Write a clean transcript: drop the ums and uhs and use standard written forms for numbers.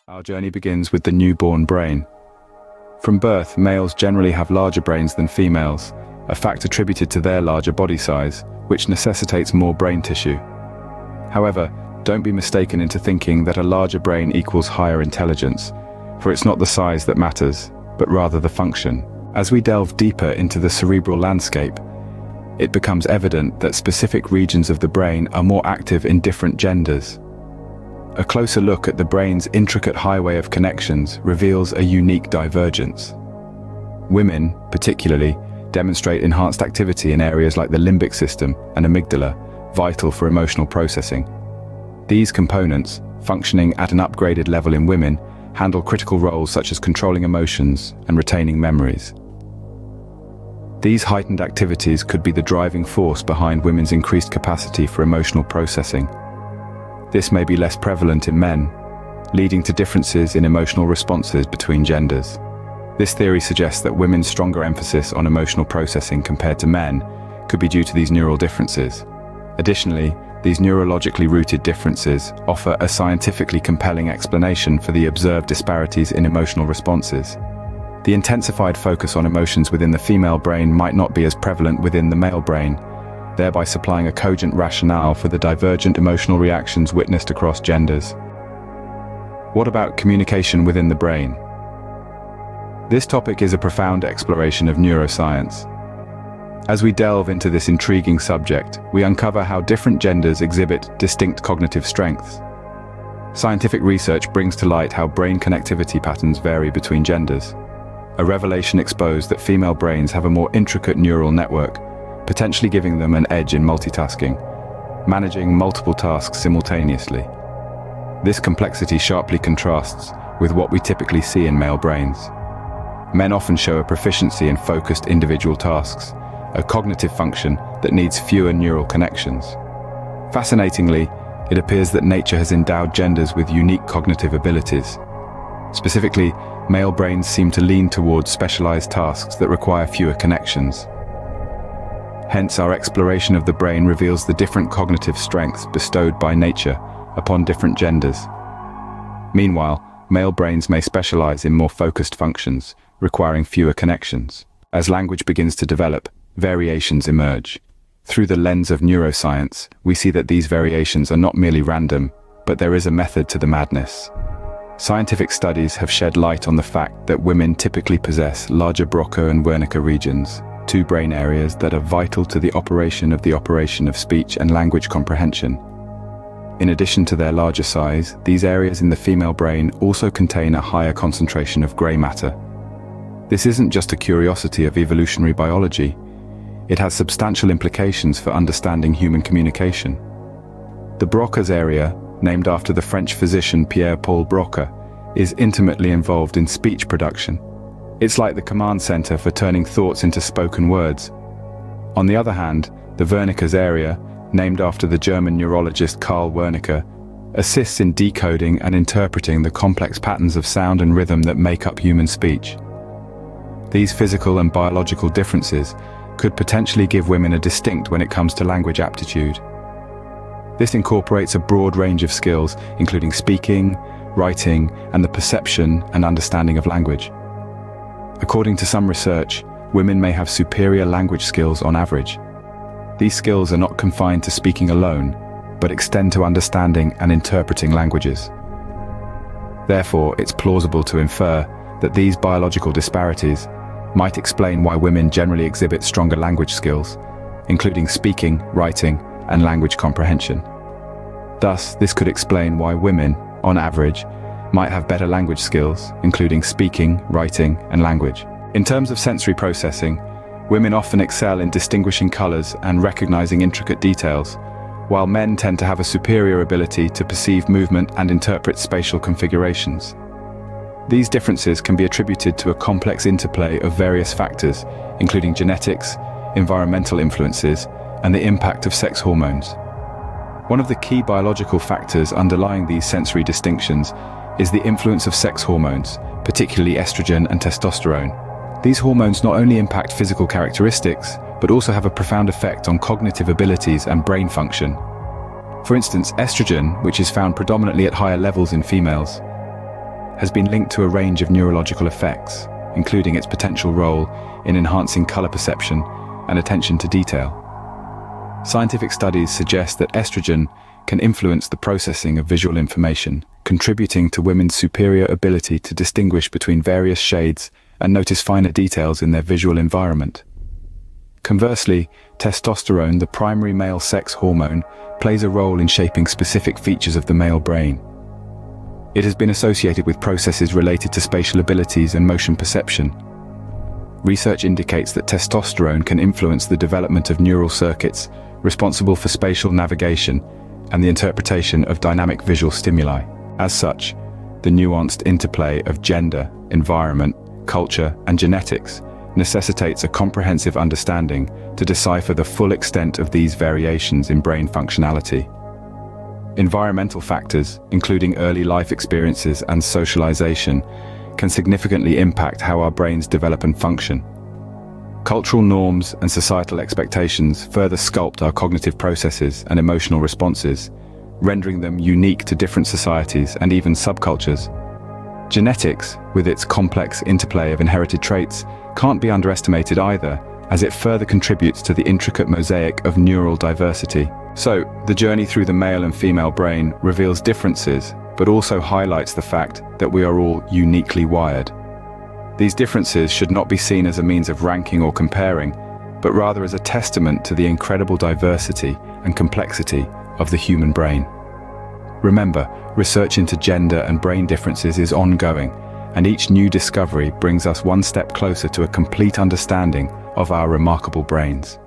Our journey begins with the newborn brain. From birth, males generally have larger brains than females, a fact attributed to their larger body size, which necessitates more brain tissue. However, don't be mistaken into thinking that a larger brain equals higher intelligence, for it's not the size that matters, but rather the function. As we delve deeper into the cerebral landscape, it becomes evident that specific regions of the brain are more active in different genders. A closer look at the brain's intricate highway of connections reveals a unique divergence. Women, particularly, demonstrate enhanced activity in areas like the limbic system and amygdala, vital for emotional processing. These components, functioning at an upgraded level in women, handle critical roles such as controlling emotions and retaining memories. These heightened activities could be the driving force behind women's increased capacity for emotional processing. This may be less prevalent in men, leading to differences in emotional responses between genders. This theory suggests that women's stronger emphasis on emotional processing compared to men could be due to these neural differences. Additionally, these neurologically rooted differences offer a scientifically compelling explanation for the observed disparities in emotional responses. The intensified focus on emotions within the female brain might not be as prevalent within the male brain, thereby supplying a cogent rationale for the divergent emotional reactions witnessed across genders. What about communication within the brain? This topic is a profound exploration of neuroscience. As we delve into this intriguing subject, we uncover how different genders exhibit distinct cognitive strengths. Scientific research brings to light how brain connectivity patterns vary between genders. A revelation exposed that female brains have a more intricate neural network, potentially giving them an edge in multitasking, managing multiple tasks simultaneously. This complexity sharply contrasts with what we typically see in male brains. Men often show a proficiency in focused individual tasks, a cognitive function that needs fewer neural connections. Fascinatingly, it appears that nature has endowed genders with unique cognitive abilities. Specifically, male brains seem to lean towards specialized tasks that require fewer connections. Hence, our exploration of the brain reveals the different cognitive strengths bestowed by nature upon different genders. Meanwhile, male brains may specialize in more focused functions, requiring fewer connections. As language begins to develop, variations emerge. Through the lens of neuroscience, we see that these variations are not merely random, but there is a method to the madness. Scientific studies have shed light on the fact that women typically possess larger Broca and Wernicke regions, two brain areas that are vital to the operation of speech and language comprehension. In addition to their larger size, these areas in the female brain also contain a higher concentration of gray matter. This isn't just a curiosity of evolutionary biology. It has substantial implications for understanding human communication. The Broca's area, named after the French physician Pierre-Paul Broca, is intimately involved in speech production. It's like the command center for turning thoughts into spoken words. On the other hand, the Wernicke's area, named after the German neurologist Karl Wernicke, assists in decoding and interpreting the complex patterns of sound and rhythm that make up human speech. These physical and biological differences could potentially give women a distinct when it comes to language aptitude. This incorporates a broad range of skills, including speaking, writing, and the perception and understanding of language. According to some research, women may have superior language skills on average. These skills are not confined to speaking alone, but extend to understanding and interpreting languages. Therefore, it's plausible to infer that these biological disparities might explain why women generally exhibit stronger language skills, including speaking, writing, and language comprehension. Thus, this could explain why women, on average, might have better language skills, including speaking, writing, and language. In terms of sensory processing, women often excel in distinguishing colors and recognizing intricate details, while men tend to have a superior ability to perceive movement and interpret spatial configurations. These differences can be attributed to a complex interplay of various factors, including genetics, environmental influences, and the impact of sex hormones. One of the key biological factors underlying these sensory distinctions is the influence of sex hormones, particularly estrogen and testosterone. These hormones not only impact physical characteristics, but also have a profound effect on cognitive abilities and brain function. For instance, estrogen, which is found predominantly at higher levels in females, has been linked to a range of neurological effects, including its potential role in enhancing color perception and attention to detail. Scientific studies suggest that estrogen can influence the processing of visual information, contributing to women's superior ability to distinguish between various shades and notice finer details in their visual environment. Conversely, testosterone, the primary male sex hormone, plays a role in shaping specific features of the male brain. It has been associated with processes related to spatial abilities and motion perception. Research indicates that testosterone can influence the development of neural circuits responsible for spatial navigation and the interpretation of dynamic visual stimuli. As such, the nuanced interplay of gender, environment, culture, and genetics necessitates a comprehensive understanding to decipher the full extent of these variations in brain functionality. Environmental factors, including early life experiences and socialization, can significantly impact how our brains develop and function. Cultural norms and societal expectations further sculpt our cognitive processes and emotional responses, rendering them unique to different societies and even subcultures. Genetics, with its complex interplay of inherited traits, can't be underestimated either, as it further contributes to the intricate mosaic of neural diversity. So, the journey through the male and female brain reveals differences, but also highlights the fact that we are all uniquely wired. These differences should not be seen as a means of ranking or comparing, but rather as a testament to the incredible diversity and complexity of the human brain. Remember, research into gender and brain differences is ongoing, and each new discovery brings us one step closer to a complete understanding of our remarkable brains.